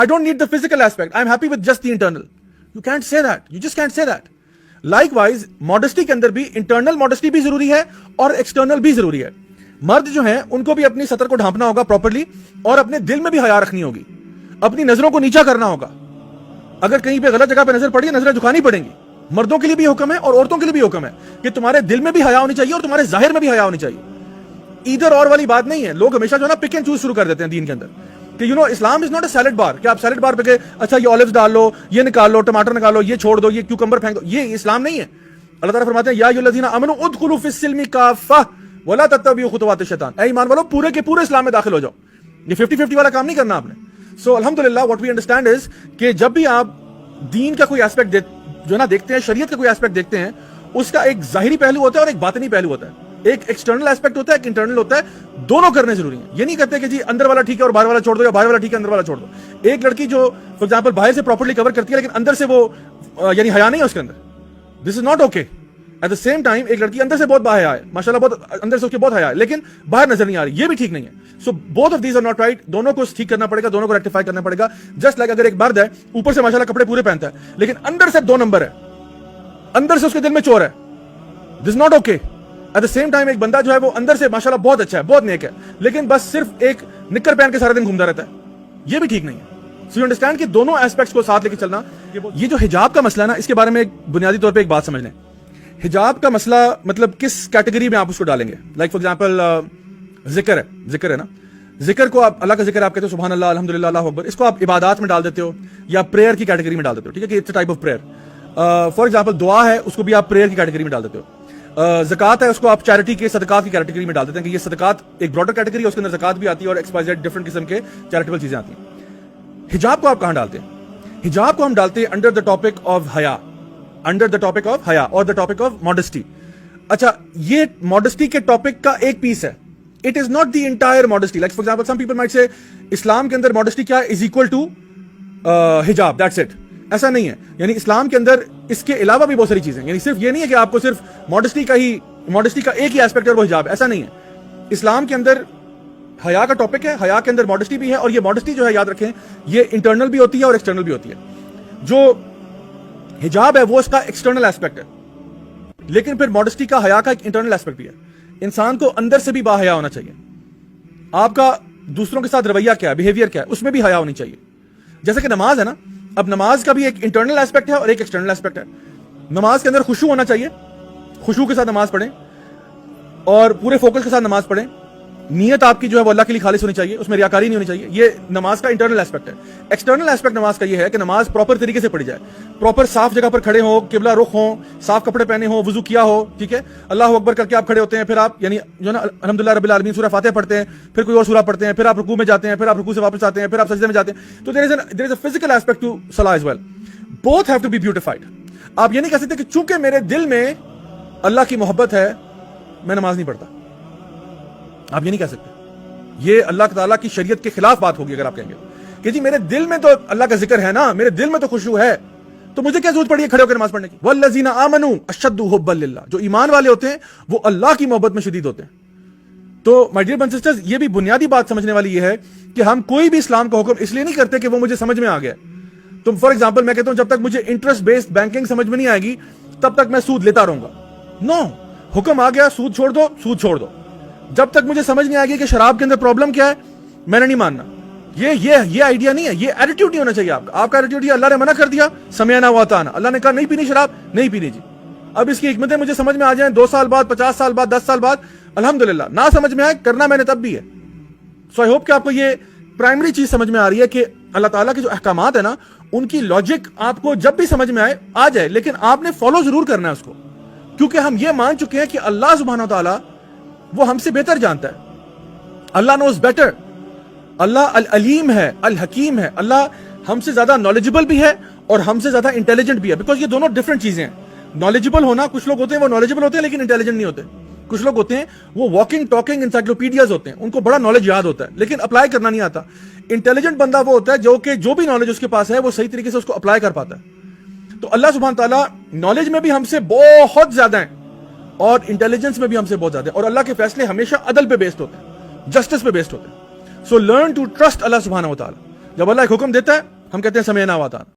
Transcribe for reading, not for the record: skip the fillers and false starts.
I don't need the physical aspect. I'm happy with just the internal. You can't say that. You just can't say that. Likewise, modesty के अंदर भी internal modesty भी जरूरी है और external भी जरूरी है. मर्द जो हैं उनको भी अपनी सतर को ढांपना होगा प्रॉपर्ली और अपने दिल में भी हया रखनी होगी. अपनी नजरों को नीचा करना होगा. अगर कहीं पे गलत जगह पे नजर पड़ी, नजरें झुकानी पड़ेंगी. मर्दों के लिए भी हुक्म है और औरतों के लिए भी हुक्म है कि तुम्हारे दिल में भी हया होनी चाहिए और तुम्हारे जाहिर में भी हया होनी चाहिए. इधर और वाली बात नहीं है. लोग हमेशा जो है ना पिक एंड चूज शुरू कर देते हैं दीन के अंदर कि you know Islam is not a salad bar कि आप सैलेड बार पे गए, अच्छा ये ऑलिव्स डाल लो, ये निकाल लो, टमाटर निकाल लो, ये छोड़ दो, ये क्यूकम्बर फेंक दो. ये इस्लाम नहीं है. अल्लाह ताला फरमाते हैं या अय्युहल्लज़ीना आमनू उदखुलू फिस्सिल्मी काफ़ा वला तत्तबिउ खुतुवातिश शैतान. ऐ ईमान वालों, पूरे के पूरे इस्लाम में दाखिल हो जाओ. ये 50-50 वाला काम नहीं करना आपने. सो अल्हम्दुलिल्लाह व्हाट वी अंडरस्टैंड इज कि जब भी आप दीन का कोई एस्पेक्ट जो ना देखते हैं, शरीयत का कोई एस्पेक्ट देखते हैं, उसका एक जाहिरी पहलू होता है और एक बातिनी पहलू होता है. एक एक्सटर्नल एस्पेक्ट होता है, एक इंटरनल होता है. दोनों करने जरूरी है. ये नहीं कहते कि जी अंदर वाला ठीक है और बाहर वाला छोड़ दो, या बाहर वाला ठीक है अंदर वाला छोड़ दो. एक लड़की जो फॉर एग्जांपल बाहर से प्रॉपर्ली कवर करती है लेकिन अंदर से वो यानी हया नहीं है उसके अंदर, this is not okay. At the same time एक लड़की अंदर से बहुत बाहया है, माशाल्लाह बहुत अंदर से उसके बहुत हया है, लेकिन बाहर नजर नहीं आ रही, ये भी ठीक नहीं है. So both of these are not right. दोनों को ठीक करना पड़ेगा, दोनों को रेक्टिफाई करना पड़ेगा. जस्ट लाइक अगर एक मर्द है ऊपर से माशाल्लाह कपड़े पूरे पहनता है लेकिन अंदर से 2 नंबर है, अंदर से उसके दिल में चोर है, this not okay. At the same time एक बंदा जो है वो अंदर से माशाल्लाह बहुत अच्छा है, बहुत नेक है, लेकिन बस सिर्फ एक निक्कर पहन के सारा दिन घूमता रहता है, ये भी ठीक नहीं है. सो यू अंडरस्टैंड कि दोनों एस्पेक्ट्स को साथ लेके चलना. ये जो हिजाब का मसला है ना, इसके बारे में बुनियादी तौर पे एक बात समझ लें. हिजाब का मसला मतलब किस कैटेगरी में आप उसको डालेंगे. लाइक फॉर एग्जांपल जिक्र है ना, जिक्र को आप अल्लाह का जिक्र आप कहते हो सुभान अल्लाह, अल्हम्दुलिल्लाह, अल्लाहु अकबर, इसको आप इबादत में डाल देते हो या प्रेयर की कैटेगरी में डाल देते हो. ठीक है कि it's a type of prayer. For example दुआ है, उसको भी आप प्रेयर की कैटेगरी में डाल देते हो. ज़कात है, उसको आप चैरिटी के सदकात की कैटेगरी में डाल देते हैं कि ये सदकात एक ब्रॉडर कैटेगरी है, उसके अंदर ज़कात भी आती है और XYZ डिफरेंट किस्म के चैरिटेबल चीजें आती हैं. हिजाब को आप कहां डालते हैं? हिजाब को हम डालते हैं अंडर द टॉपिक ऑफ हया, अंडर द टॉपिक ऑफ हया और द टॉपिक ऑफ मॉडेस्टी. अच्छा, ये मॉडेस्टी के टॉपिक का एक पीस है. It is not the entire modesty. Like for example some people might say इस्लाम के अंदर मॉडेस्टी क्या है, is equal to hijab, that's it. ऐसा नहीं है. यानी इस्लाम के अंदर इसके अलावा भी बहुत सारी चीजें, यानी सिर्फ ये नहीं है कि आपको सिर्फ मॉडेस्टी का एक ही एस्पेक्ट है वो हिजाब, ऐसा नहीं है. इस्लाम के अंदर हया का टॉपिक है, हया के अंदर मॉडेस्टी भी है, और ये मॉडेस्टी जो है याद रखें ये इंटरनल भी होती है और एक्सटर्नल भी होती है. जो हिजाब है वो इसका एक्सटर्नल एस्पेक्ट है, लेकिन फिर मॉडेस्टी का हया का एक इंटरनल एस्पेक्ट भी है. इंसान को अंदर से भी बाहया होना चाहिए. आपका दूसरों के साथ रवैया क्या है, बिहेवियर क्या है, उसमें भी हया होनी चाहिए. जैसे कि नमाज है ना, अब नमाज का भी एक इंटरनल एस्पेक्ट है और एक एक्सटर्नल एस्पेक्ट है. नमाज के अंदर खुशू होना चाहिए, खुशू के साथ नमाज पढ़ें और पूरे फोकस के साथ नमाज पढ़ें. नियत आपकी जो है वो अल्लाह के लिए खालिस होनी चाहिए, उसमें रियाकारी नहीं होनी चाहिए. ये नमाज का इंटरनल एस्पेक्ट है. एक्सटर्नल एस्पेक्ट नमाज का ये है कि नमाज प्रॉपर तरीके से पढ़ी जाए, प्रॉपर साफ जगह पर खड़े हो, किबला रुख हो, साफ कपड़े पहने हो, वुजू किया हो. ठीक है, अल्लाह अकबर करके आप खड़े होते हैं, फिर आप यानी जो ना अल्हम्दुलिल्लाह रब्बिल आलमीन सूरह फातिहा पढ़ते हैं, फिर कोई और सूरह पढ़ते हैं, फिर आप रुकू में जाते हैं, फिर आप रुकू से वापस आते हैं, फिर आप सजदे में जाते हैं. तो there is a physical aspect to salah as well. Both have to be beautified. आप ये नहीं कह सकते कि चूंकि मेरे दिल में अल्लाह की मोहब्बत है मैं नमाज नहीं पढ़ता. आप ये नहीं कह सकते. ये अल्लाह ताला की शरीयत के खिलाफ बात होगी अगर आप कहेंगे कि जी मेरे दिल में तो अल्लाह का जिक्र है ना, मेरे दिल में तो खुशू है, तो मुझे क्या जरूरत पड़ी है खड़े होकर नमाज पढ़ने की. वल्लज़ीना आमनू अशद्दु हुब्बन लिल्लाह. जो ईमान वाले होते हैं वो अल्लाह की मोहब्बत में शदीद होते हैं. तो my dear brothers and sisters, ये भी बुनियादी बात समझने वाली ये है कि हम कोई भी इस्लाम का हुक्म इसलिए नहीं करते कि वो मुझे समझ में आ गया. तो फॉर एग्जाम्पल मैं कहता हूं जब तक मुझे इंटरेस्ट बेस्ड बैंकिंग समझ में नहीं आएगी तब तक मैं सूद लेता रहूंगा. नो, हुक्म आ गया सूद छोड़ दो, सूद छोड़ दो. जब तक मुझे समझ नहीं आ गया कि शराब के अंदर प्रॉब्लम क्या है मैंने नहीं मानना. ये आइडिया नहीं है, ये एटीट्यूड नहीं होना चाहिए आपका. आपका एटीट्यूड ये अल्लाह ने मना कर दिया, समयना व अताना, अल्लाह ने कहा नहीं पीनी शराब, नहीं पीनी जी. अब इसकी हिकमतें मुझे समझ में आ जाए 2 साल बाद, 50 साल बाद, 10 साल बाद, अल्हम्दुलिल्लाह. ना समझ में आए करना मैंने तब भी है. सो आई होप कि आपको ये प्राइमरी चीज समझ में आ रही है कि अल्लाह ताला के जो अहकामात है ना उनकी लॉजिक आपको जब भी समझ में आए आ जाए, लेकिन आपने फॉलो जरूर करना है उसको, क्योंकि हम ये मान चुके हैं कि अल्लाह सुब्हानहू व तआला वो हमसे बेहतर जानता है. अल्लाह नोज बेटर. अल्लाह अल अलीम है, अल हकीम है. अल्लाह हमसे ज्यादा नॉलेजेबल भी है और हमसे ज्यादा इंटेलिजेंट भी है. बिकॉज ये दोनों डिफरेंट चीजें हैं. नॉलेजेबल होना, कुछ लोग होते हैं वो नॉलेजेबल होते हैं लेकिन इंटेलिजेंट नहीं होते. कुछ लोग होते हैं वो वॉकिंग टॉकिंग इंसाइक्लोपीडियाज होते हैं, उनको बड़ा नॉलेज याद होता है लेकिन अप्लाई करना नहीं आता. इंटेलिजेंट बंदा वो होता है जो भी नॉलेज उसके पास है वो सही तरीके से उसको अप्लाई कर पाता है. तो अल्लाह सुब्हानहू व तआला नॉलेज में भी हमसे बहुत ज्यादा है और इंटेलिजेंस में भी हमसे बहुत ज्यादा है. और अल्लाह के फैसले हमेशा अदल पे बेस्ड होते हैं, जस्टिस पे बेस्ड होते हैं. So learn to trust Allah सुब्हानहू व तआला. جب اللہ ایک حکم دیتا ہے ہم کہتے ہیں سمعنا واطعنا.